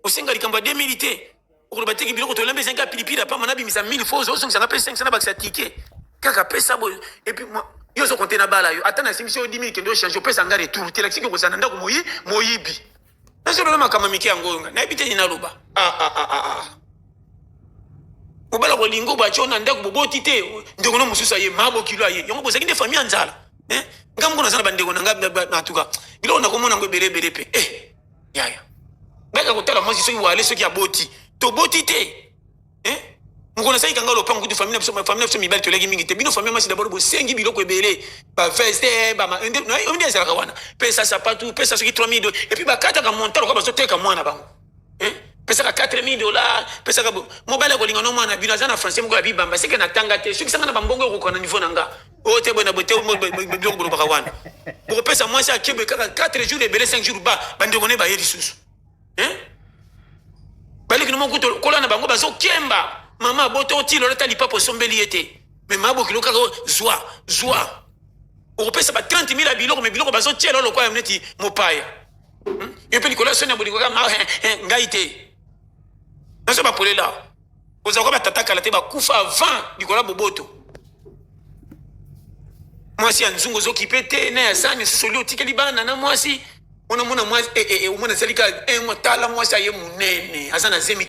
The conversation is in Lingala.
osenga likambo ya 2000 te okoloba teki biloko tolembe zenga pilipili apa mana bimisa 1000 fois ozongisanga pe 500 na bakisa tike kaka pesa boyo et puis yo zo compter na bala yo ata na simisi yo 10000 kendo change opesa nga retour te lakisi kozana ndako moyibi nazolola makama mike yango nga nayebi te ni naloba mobala kolingo bacho na ndako boboti te ndeko no mosusu aye mabokilo aye yango bozaki nde famille ya nzala ngambo nazana bandeko na nga natuka biloko nakomona ngo ebelebele pe yaya beka kotala mwasi soki wale soki aboti toboti te mokona saki kanga lopango kutu famille na biso mibali toleki mingi te bino famille masi dabord bosengi biloko ebele baveste ominde ezalaka wana pesa sapatu pesa soki 3000 $, et puis bakataka montalo kwa bazoteka mwana bango pesaka 4000 $, pesaka mobile kolinga no mwana bino aza na français moko ya bibamba seke natanga te soki sanga na bambongo ekokona niveau na nga oyo te bona bote biloko bolobaka wana bokopesa mwasi akebe kaka 4 jours ebele 5 jours bandeko ne baye lisusu baleki no mokutu kola na bango bazokemba mama boto otilo leta lipapo sombeli ete mais mabo kilo kaka zwa okopesa ba 30000 ya biloko mais biloko bazotiela lokwa ya neti mopaya yepe likola sona boliko kama ngai te naso bapolela oza ko batata la te bakufa avant likola boboto mwasi ya nzungu zokipe te na ya sanya sosoli otikeli bana na mwasi mona mwasi omona salika motala mwasi aye munene aza na zemi